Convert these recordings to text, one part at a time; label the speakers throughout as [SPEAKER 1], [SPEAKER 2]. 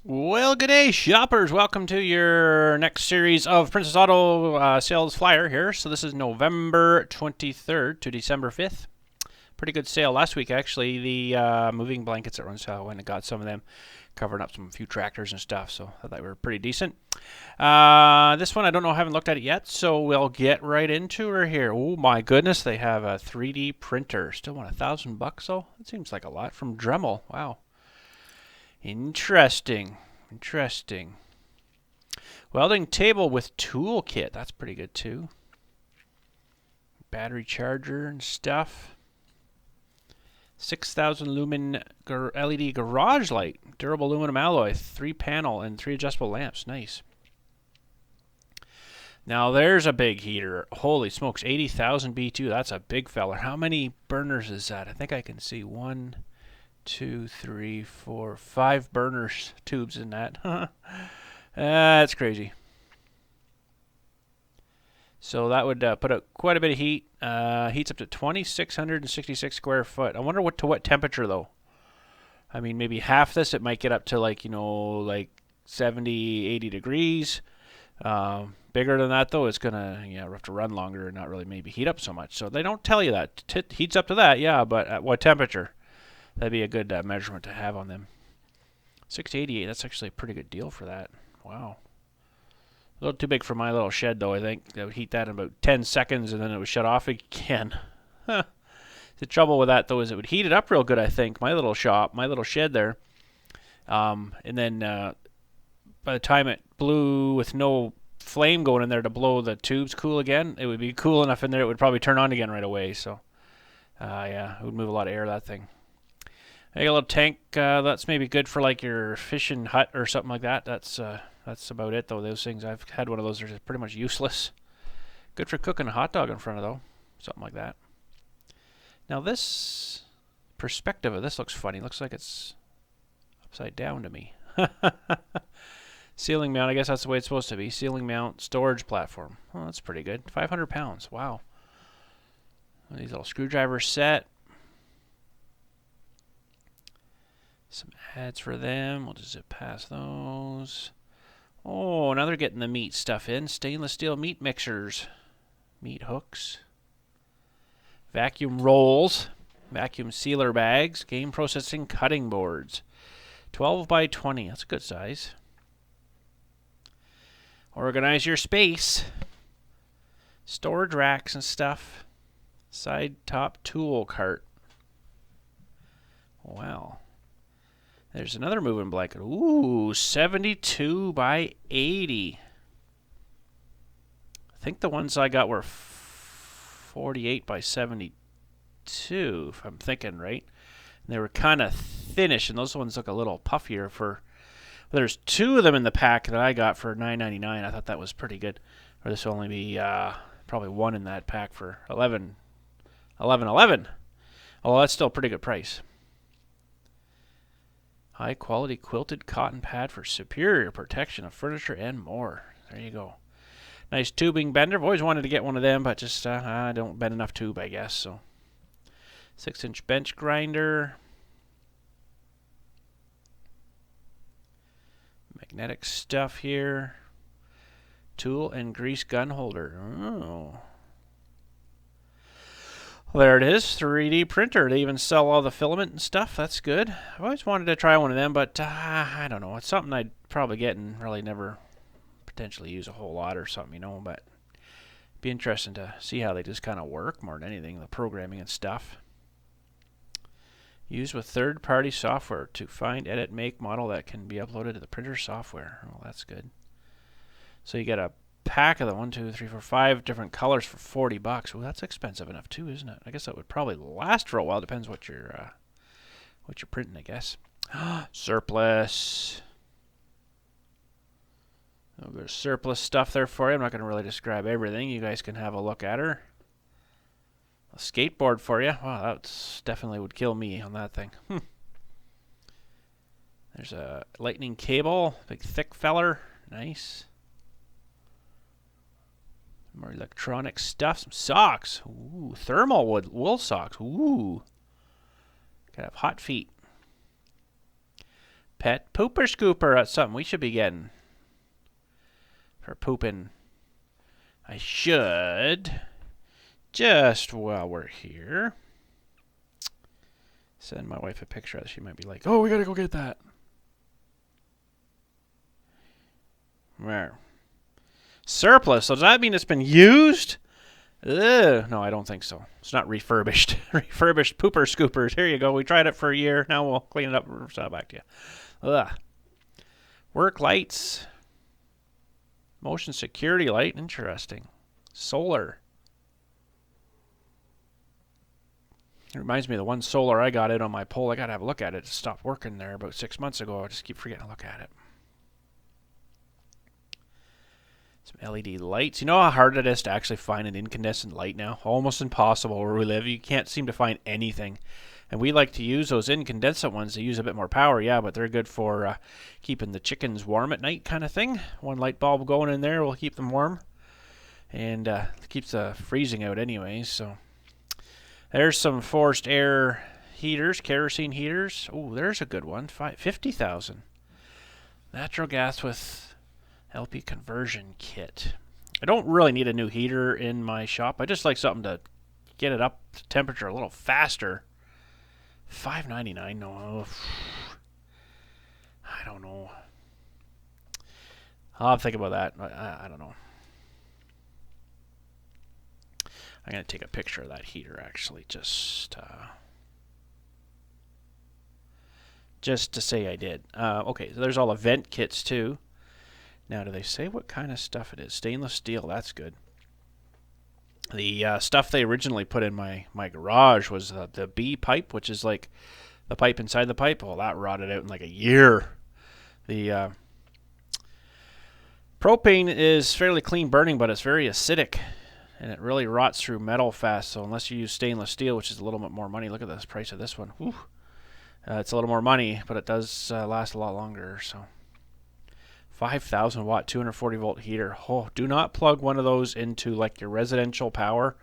[SPEAKER 1] Well, good day, shoppers. Welcome to your next series of Princess Auto sales flyer here. So this is November 23rd to December 5th. Pretty good sale last week, actually. The moving blankets at Runs, I went and got some of them, covering up some few tractors and stuff. So I thought they were pretty decent. This one I don't know, I haven't looked at it yet, so we'll get right into her here. Oh my goodness, they have a 3D printer. Still want $1,000 though? That seems like a lot from Dremel. Wow. Interesting. Interesting. Welding table with tool kit. That's pretty good too. Battery charger and stuff. 6,000 lumen LED garage light. Durable aluminum alloy. 3 panel and 3 adjustable lamps. Nice. Now there's a big heater. Holy smokes. 80,000 B2. That's a big feller. How many burners is that? I think I can see 1, 2, 3, 4, 5 burners tubes in that. That's crazy. So that would put out quite a bit of heat. Heats up to 2,666 square foot. I wonder to what temperature though. I mean, maybe half this, it might get up to like 70, 80 degrees. Bigger than that though, it's gonna have to run longer and not really maybe heat up so much. So they don't tell you that. Heats up to that, yeah, but at what temperature? That'd be a good measurement to have on them. 688, that's actually a pretty good deal for that. Wow. A little too big for my little shed though, I think. I would heat that in about 10 seconds and then it would shut off again. The trouble with that though is it would heat it up real good, I think. My little shop, my little shed there. And then by the time it blew with no flame going in there to blow the tubes cool again, it would be cool enough in there it would probably turn on again right away. So, yeah, it would move a lot of air, that thing. I got a little tank that's maybe good for like your fishing hut or something like that. That's about it though. Those things, I've had one of those. They're pretty much useless. Good for cooking a hot dog in front of though, something like that. Now this perspective of this looks funny. Looks like it's upside down to me. Ceiling mount. I guess that's the way it's supposed to be. Ceiling mount storage platform. Oh, that's pretty good. 500 pounds. Wow. These little screwdriver set. Some ads for them. We'll just zip past those. Oh, now they're getting the meat stuff in. Stainless steel meat mixers. Meat hooks. Vacuum rolls. Vacuum sealer bags. Game processing cutting boards. 12 by 20. That's a good size. Organize your space. Storage racks and stuff. Side top tool cart. Wow. There's another moving blanket. Ooh, 72 by 80. I think the ones I got were 48 by 72, if I'm thinking right. And they were kind of thinnish, and those ones look a little puffier for... Well, there's 2 of them in the pack that I got for $9.99. I thought that was pretty good. Or this will only be probably 1 in that pack for $11.11. Oh, that's still a pretty good price. High quality quilted cotton pad for superior protection of furniture and more. There you go. Nice tubing bender. I've always wanted to get one of them, but just I don't bend enough tube, I guess. So 6-inch bench grinder. Magnetic stuff here. Tool and grease gun holder. Oh. Well, there it is, 3D printer. They even sell all the filament and stuff. That's good. I've always wanted to try one of them, but I don't know. It's something I'd probably get and really never potentially use a whole lot or something, but it'd be interesting to see how they just kind of work more than anything, the programming and stuff. Used with third-party software to find, edit, make, model that can be uploaded to the printer software. Oh, that's good. So you get a pack of the 1, 2, 3, 4, 5 different colors for $40. Well, that's expensive enough too, isn't it? I guess that would probably last for a while. Depends what you're printing, I guess. Surplus. A little bit of surplus stuff there for you. I'm not going to really describe everything. You guys can have a look at her. A skateboard for you. Wow, that definitely would kill me on that thing. There's a lightning cable, big thick feller. Nice. More electronic stuff. Some socks. Ooh, thermal wool socks. Ooh. Gotta have hot feet. Pet pooper scooper. That's something we should be getting for pooping. I should, just while we're here, send my wife a picture of it. She might be like, oh, we gotta go get that. Where? Surplus. So does that mean it's been used? Ugh. No, I don't think so. It's not refurbished. Refurbished pooper scoopers. Here you go. We tried it for a year. Now we'll clean it up and send it back to you. Ugh. Work lights. Motion security light. Interesting. Solar. It reminds me of the one solar I got out on my pole. I got to have a look at it. It stopped working there about 6 months ago. I just keep forgetting to look at it. Some LED lights. You know how hard it is to actually find an incandescent light now? Almost impossible where we live. You can't seem to find anything. And we like to use those incandescent ones. They use a bit more power, yeah, but they're good for keeping the chickens warm at night kind of thing. One light bulb going in there will keep them warm. And keeps the freezing out anyways. So there's some forced air heaters, kerosene heaters. Oh, there's a good one. 50,000. Natural gas with LP conversion kit. I don't really need a new heater in my shop. I just like something to get it up to temperature a little faster. $5.99. No, I don't know. I'll have to think about that. I don't know. I'm going to take a picture of that heater actually, just to say I did. Okay, so there's all the vent kits too. Now, do they say what kind of stuff it is? Stainless steel, that's good. The stuff they originally put in my garage was the B pipe, which is like the pipe inside the pipe. Well, that rotted out in like a year. The propane is fairly clean burning, but it's very acidic, and it really rots through metal fast. So unless you use stainless steel, which is a little bit more money, look at the price of this one. It's a little more money, but it does last a lot longer. So 5,000 watt 240 volt heater. Oh, do not plug one of those into like your residential power.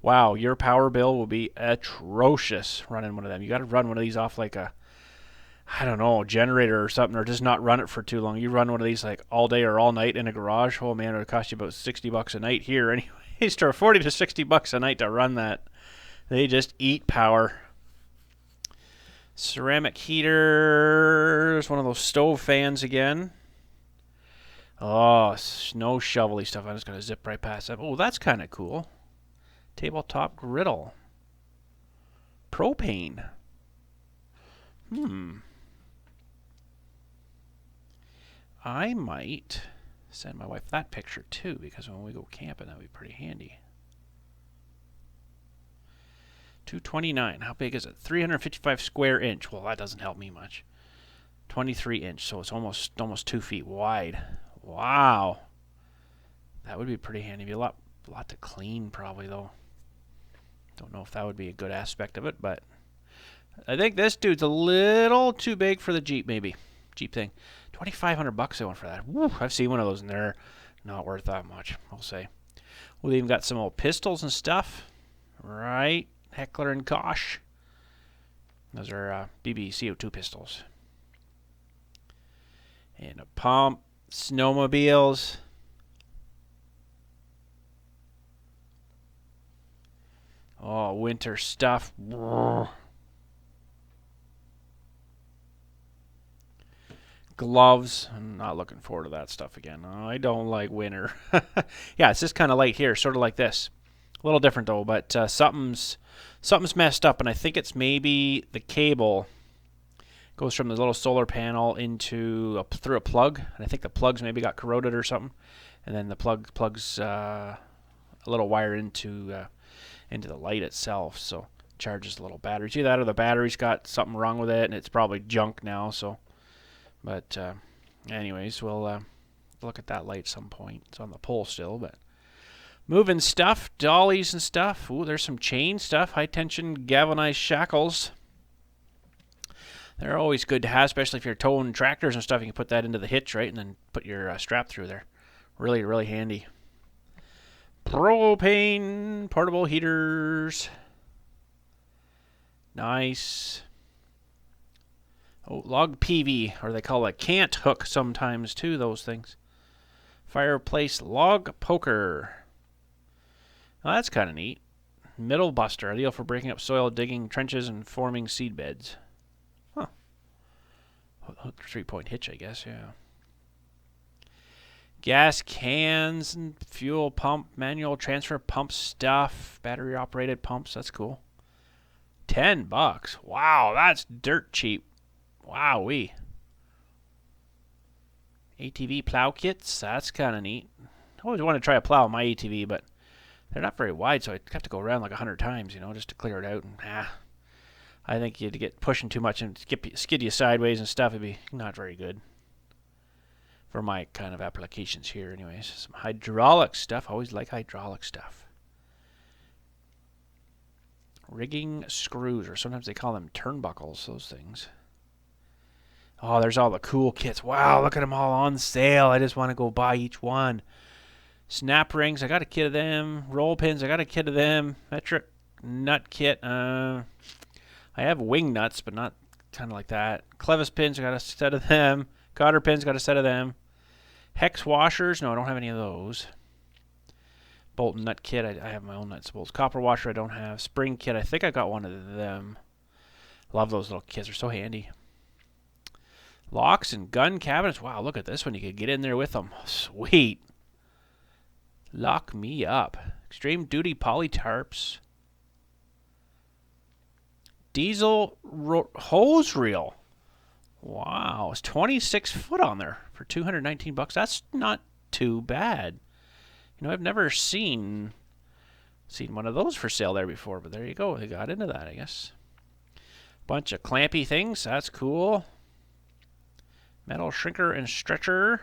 [SPEAKER 1] Wow, your power bill will be atrocious running one of them. You got to run one of these off like a, I don't know, generator or something, or just not run it for too long. You run one of these like all day or all night in a garage. Oh man, it would cost you about $60 a night here anyways, or 40 to $60 a night to run that. They just eat power. Ceramic heaters, one of those stove fans again. Oh, snow shovel-y stuff. I'm just going to zip right past that. Oh, that's kind of cool. Tabletop griddle. Propane. I might send my wife that picture too, because when we go camping, that would be pretty handy. $229. How big is it? 355 square inch. Well, that doesn't help me much. 23 inch, so it's almost 2 feet wide. Wow. That would be pretty handy. Be a lot to clean probably though. Don't know if that would be a good aspect of it, but I think this dude's a little too big for the Jeep maybe. Jeep thing. $2,500 I want for that. Woo, I've seen one of those and they're not worth that much, I'll say. We've even got some old pistols and stuff. Right. Heckler and Koch. Those are BB CO2 pistols. And a pump. Snowmobiles. Oh, winter stuff. Gloves. I'm not looking forward to that stuff again. I don't like winter. Yeah, it's just kind of light here, sort of like this. A little different though, but something's messed up, and I think it's maybe the cable goes from the little solar panel into through a plug, and I think the plugs maybe got corroded or something, and then the plugs a little wire into the light itself, so it charges the little battery. See that, or the battery's got something wrong with it, and it's probably junk now. So, but anyways, we'll look at that light at some point. It's on the pole still, but moving stuff, dollies and stuff. Ooh, there's some chain stuff, high tension galvanized shackles. They're always good to have, especially if you're towing tractors and stuff. You can put that into the hitch, right, and then put your strap through there. Really, really handy. Propane portable heaters. Nice. Oh, log PV, or they call it cant hook sometimes too, those things. Fireplace log poker. Well, that's kind of neat. Middle buster, ideal for breaking up soil, digging trenches, and forming seed beds. Huh. 3-point hitch, I guess, yeah. Gas cans and fuel pump, manual transfer pump stuff, battery operated pumps, that's cool. $10. Wow, that's dirt cheap. Wowee. ATV plow kits, that's kind of neat. I always want to try a plow on my ATV, but they're not very wide, so I'd have to go around like 100 times, you know, just to clear it out. And I think you'd get pushing too much and skid you sideways and stuff. It'd be not very good for my kind of applications here, anyways. Some hydraulic stuff. I always like hydraulic stuff. Rigging screws, or sometimes they call them turnbuckles, those things. Oh, there's all the cool kits. Wow, look at them all on sale. I just want to go buy each one. Snap rings, I got a kit of them. Roll pins, I got a kit of them. Metric nut kit. I have wing nuts, but not kind of like that. Clevis pins, I got a set of them. Cotter pins, got a set of them. Hex washers, no, I don't have any of those. Bolt and nut kit, I have my own nuts and bolts. Copper washer, I don't have. Spring kit, I think I got one of them. Love those little kits, they're so handy. Locks and gun cabinets. Wow, look at this one. You could get in there with them. Sweet. Lock me up. Extreme duty poly tarps. Diesel hose reel. Wow, it's 26 foot on there for $219. That's not too bad. You know, I've never seen one of those for sale there before, but there you go. They got into that, I guess. Bunch of clampy things. That's cool. Metal shrinker and stretcher.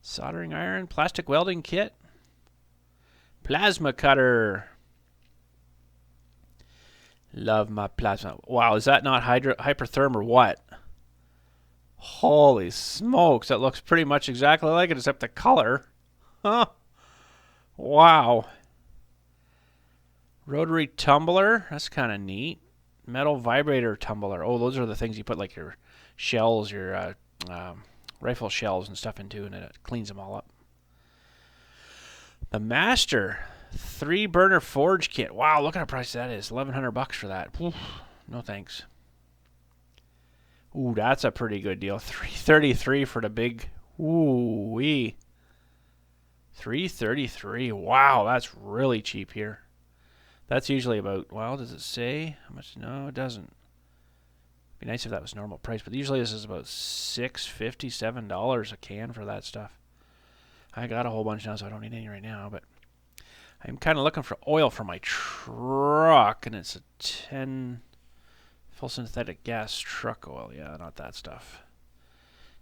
[SPEAKER 1] Soldering iron. Plastic welding kit. Plasma cutter. Love my plasma. Wow, is that not hypertherm or what? Holy smokes, that looks pretty much exactly like it except the color. Huh. Wow. Rotary tumbler. That's kind of neat. Metal vibrator tumbler. Oh, those are the things you put like your shells, your rifle shells and stuff into, and it cleans them all up. The Master 3-burner forge kit. Wow, look at how price that is. $1,100 for that. Oof, no thanks. Ooh, that's a pretty good deal. $333 for the big. Ooh wee. $333. Wow, that's really cheap here. That's usually about, well, does it say how much? No, it doesn't. Be nice if that was normal price, but usually this is about $6.50, $7 a can for that stuff. I got a whole bunch now, so I don't need any right now, but I'm kind of looking for oil for my truck, and it's a 10 full synthetic gas truck oil. Yeah, not that stuff.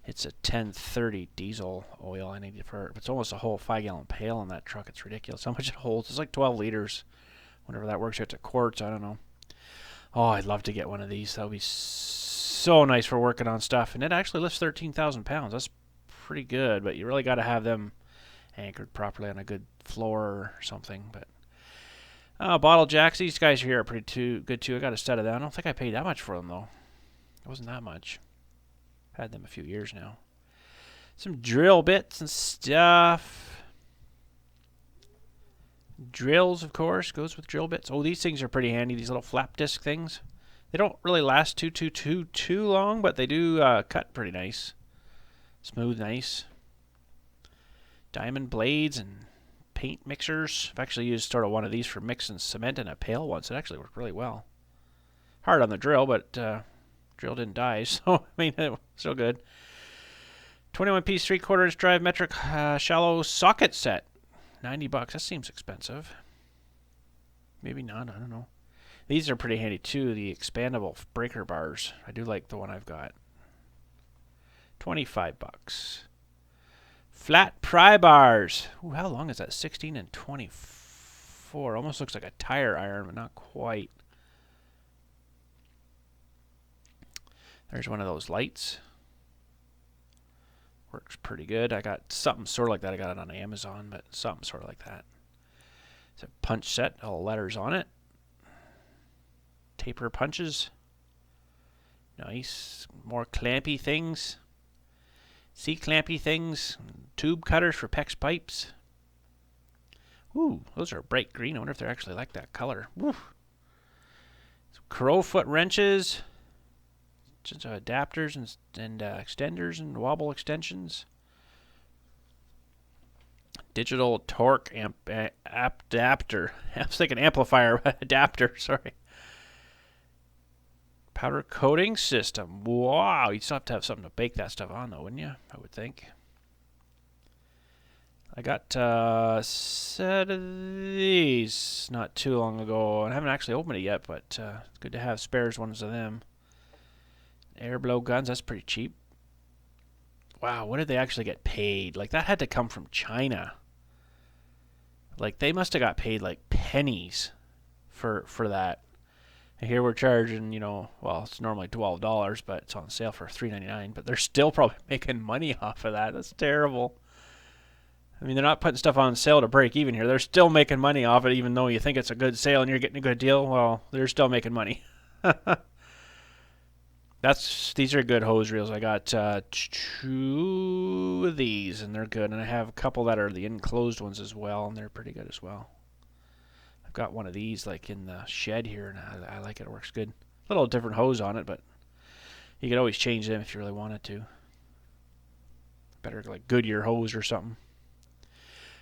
[SPEAKER 1] It's a 1030 diesel oil I need for it. It's almost a whole 5-gallon pail in that truck. It's ridiculous how much it holds. It's like 12 liters. Whenever that works out to quarts, I don't know. Oh, I'd love to get one of these. That would be so nice for working on stuff. And it actually lifts 13,000 pounds. That's pretty good, but you really got to have them anchored properly on a good floor or something. But bottle jacks. These guys here are pretty good too. I got a set of them. I don't think I paid that much for them though. It wasn't that much. Had them a few years now. Some drill bits and stuff. Drills, of course, goes with drill bits. Oh, these things are pretty handy. These little flap disc things. They don't really last too long, but they do cut pretty nice. Smooth, nice. Diamond blades and paint mixers. I've actually used sort of one of these for mixing cement in a pail once. It actually worked really well. Hard on the drill, but drill didn't die, so I mean, it was still good. 21-piece 3/4-inch drive metric shallow socket set. $90. That seems expensive. Maybe not. I don't know. These are pretty handy too. The expandable breaker bars. I do like the one I've got. $25. Flat pry bars. Ooh, how long is that? 16 and 24. Almost looks like a tire iron, but not quite. There's one of those lights. Works pretty good. I got something sort of like that. I got it on Amazon, but something sort of like that. It's a punch set, all letters on it. Taper punches. Nice. More clampy things. C-clampy things. Tube cutters for PEX pipes. Ooh, those are bright green. I wonder if they're actually like that color. Woo. Some crowfoot wrenches. Just adapters and extenders and wobble extensions. Digital torque adapter. I was thinking amplifier adapter. Sorry. Powder coating system. Wow, you'd still have to have something to bake that stuff on, though, wouldn't you? I would think. I got a set of these not too long ago, and I haven't actually opened it yet, but it's good to have spares ones of them. Air blow guns, that's pretty cheap. Wow, what did they actually get paid? Like, that had to come from China. Like, they must have got paid, like, pennies for that. And here we're charging, you know, well, it's normally $12, but it's on sale for $3.99. But they're still probably making money off of that. That's terrible. I mean, they're not putting stuff on sale to break even here. They're still making money off it, even though you think it's a good sale and you're getting a good deal. Well, they're still making money. These are good hose reels. I got 2 of these, and they're good. And I have a couple that are the enclosed ones as well, and they're pretty good as well. I've got one of these like in the shed here, and I like it. It works good. A little different hose on it, but you could always change them if you really wanted to. Better like Goodyear hose or something.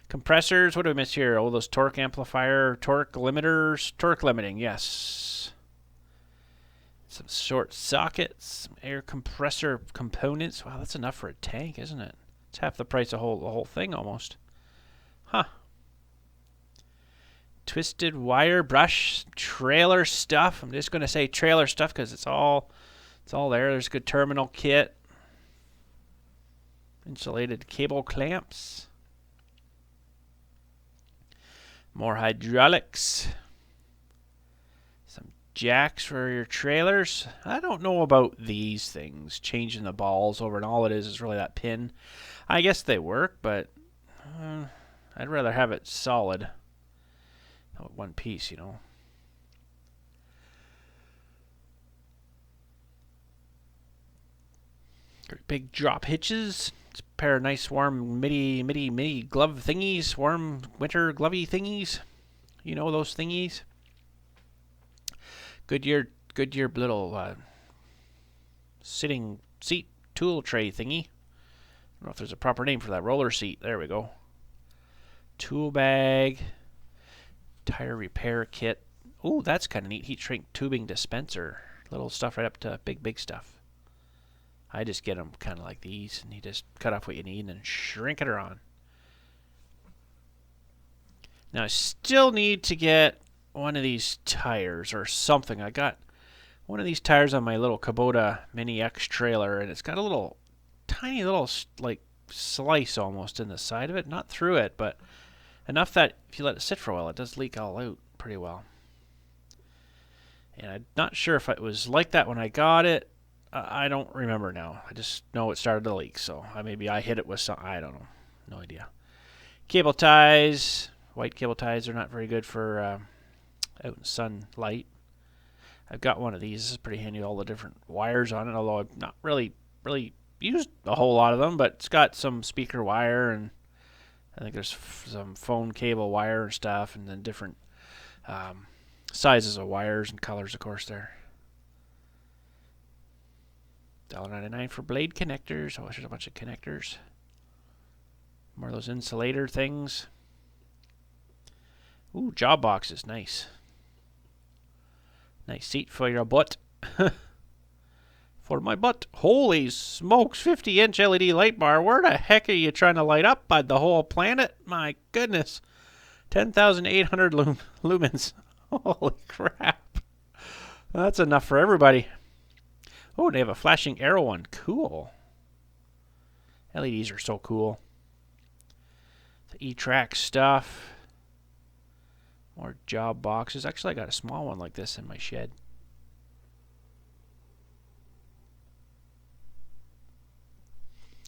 [SPEAKER 1] Compressors. What do we miss here? Oh, those torque amplifier, torque limiters, torque limiting. Yes. Some short sockets, some air compressor components. Wow, that's enough for a tank, isn't it? It's half the price of the whole thing almost. Huh. Twisted wire brush, trailer stuff. I'm just going to say trailer stuff because it's all there. There's a good terminal kit. Insulated cable clamps. More hydraulics. Some jacks for your trailers. I don't know about these things. Changing the balls over, and all it is really that pin. I guess they work, but I'd rather have it solid. One piece, you know. Great big drop hitches. It's a pair of nice warm midi glove thingies, warm winter glovey thingies. You know those thingies. Goodyear little sitting seat tool tray thingy. I don't know if there's a proper name for that. Roller seat. There we go. Tool bag. Tire repair kit. Ooh, that's kind of neat. Heat shrink tubing dispenser. Little stuff right up to big stuff. I just get them kind of like these, and you just cut off what you need and shrink it around. Now I still need to get one of these tires or something. I got one of these tires on my little Kubota Mini X trailer, and it's got a little tiny little like slice almost in the side of it, not through it, but enough that if you let it sit for a while, it does leak all out pretty well. And I'm not sure if it was like that when I got it. I don't remember now. I just know it started to leak, so maybe I hit it with something. I don't know. No idea. Cable ties. White cable ties are not very good for out in sunlight. I've got one of these. This is pretty handy. All the different wires on it, although I've not really used a whole lot of them, but it's got some speaker wire, and I think there's some phone cable wire and stuff, and then different sizes of wires and colors, of course, there. $1.99 for blade connectors. Oh, there's a bunch of connectors. More of those insulator things. Ooh, job boxes. Nice. Nice seat for your butt. For my butt. Holy smokes, 50-inch LED light bar. Where the heck are you trying to light up, bud? The whole planet? My goodness. 10,800 lumens. Holy crap. That's enough for everybody. Oh, they have a flashing arrow one. Cool. LEDs are so cool. The E-Track stuff. More job boxes. Actually, I got a small one like this in my shed.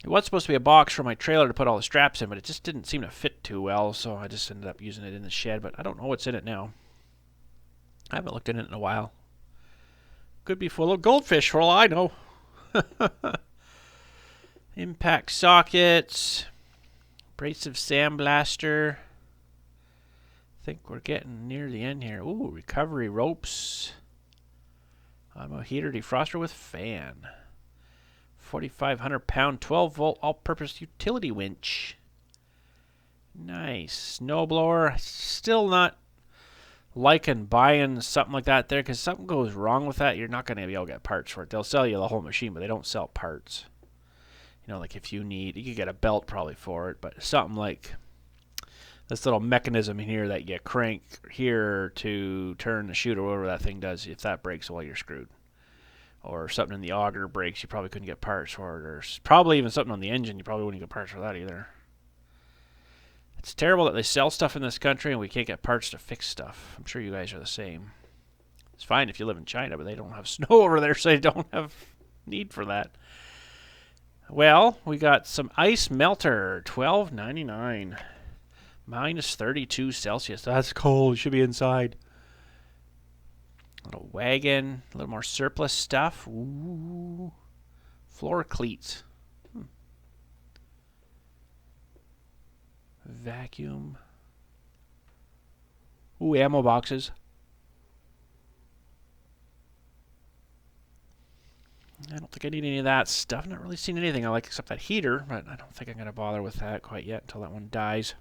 [SPEAKER 1] It was supposed to be a box for my trailer to put all the straps in, but it just didn't seem to fit too well, so I just ended up using it in the shed, but I don't know what's in it now. I haven't looked in it in a while. Could be full of goldfish for all I know. Impact sockets. Abrasive sandblaster. I think we're getting near the end here. Ooh, recovery ropes. I'm a heater defroster with fan. 4,500 pound 12 volt all-purpose utility winch. Nice. Snowblower. Still not liking buying something like that there, because something goes wrong with that, you're not going to be able to get parts for it. They'll sell you the whole machine, but they don't sell parts. You know, like if you need, you could get a belt probably for it, but something like this little mechanism here that you crank here to turn the chute or whatever that thing does, if that breaks, well, you're screwed. Or something in the auger breaks, you probably couldn't get parts for it. Or probably even something on the engine, you probably wouldn't get parts for that either. It's terrible that they sell stuff in this country and we can't get parts to fix stuff. I'm sure you guys are the same. It's fine if you live in China, but they don't have snow over there, so they don't have need for that. Well, we got some ice melter, $12.99. Minus 32 Celsius. That's cold. You should be inside. A little wagon, a little more surplus stuff. Ooh. Floor cleats. Vacuum. Ooh, ammo boxes. I don't think I need any of that stuff. Not really seen anything I like except that heater, but I don't think I'm going to bother with that quite yet until that one dies.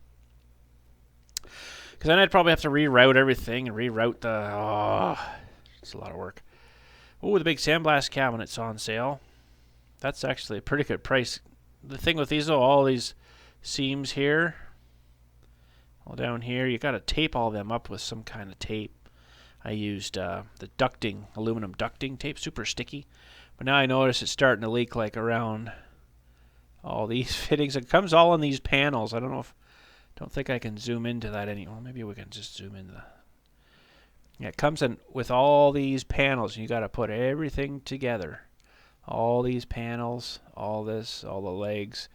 [SPEAKER 1] Because then I'd probably have to reroute everything and reroute the... Oh, it's a lot of work. Ooh, the big sandblast cabinet's on sale. That's actually a pretty good price. The thing with these, though, all these seams here, all down here, you got to tape all them up with some kind of tape. I used the ducting, aluminum ducting tape, super sticky. But now I notice it's starting to leak like around all these fittings. It comes all in these panels. I don't think I can zoom into that anymore. Maybe we can just zoom into that. Yeah, it comes in with all these panels. You got to put everything together. All these panels, all this, all the legs.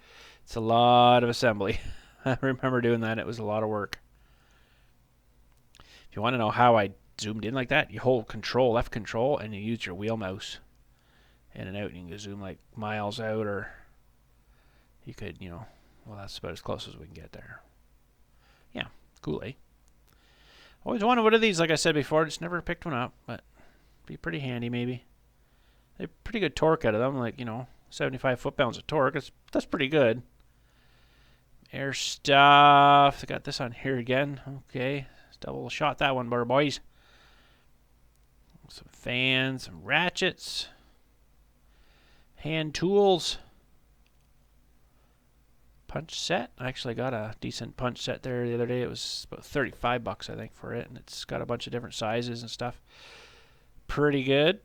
[SPEAKER 1] It's a lot of assembly. I remember doing that. It was a lot of work. If you want to know how I zoomed in like that, you hold control, left control, and you use your wheel mouse in and out, and you can zoom like miles out, or you could, you know, well, that's about as close as we can get there. Yeah, cool, eh? Always wanted one of these, like I said before, just never picked one up, but be pretty handy maybe. They have pretty good torque out of them, like, you know, 75 foot-pounds of torque. That's pretty good. Air stuff. I got this on here again. Okay, double shot that one, boys. Some fans, some ratchets. Hand tools. Punch set. I actually got a decent punch set there the other day. It was about 35 bucks, I think, for it, and it's got a bunch of different sizes and stuff. Pretty good.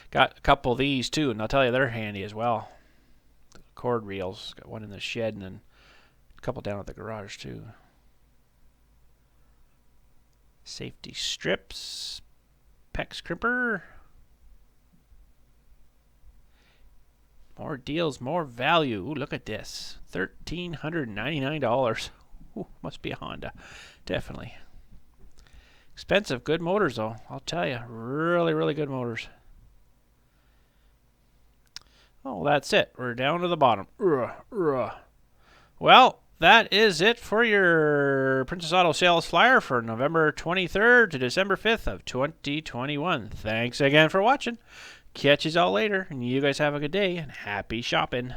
[SPEAKER 1] Got a couple of these too, and I'll tell you, they're handy as well. The cord reels. Got one in the shed and then a couple down at the garage too. Safety strips. PEX crimper. More deals, more value. Ooh, look at this. $1,399. Ooh, must be a Honda. Definitely. Expensive. Good motors, though. I'll tell you. Really, really good motors. Oh, that's it. We're down to the bottom. Well, that is it for your Princess Auto sales flyer for November 23rd to December 5th of 2021. Thanks again for watching. Catch you all later, and you guys have a good day, and happy shopping.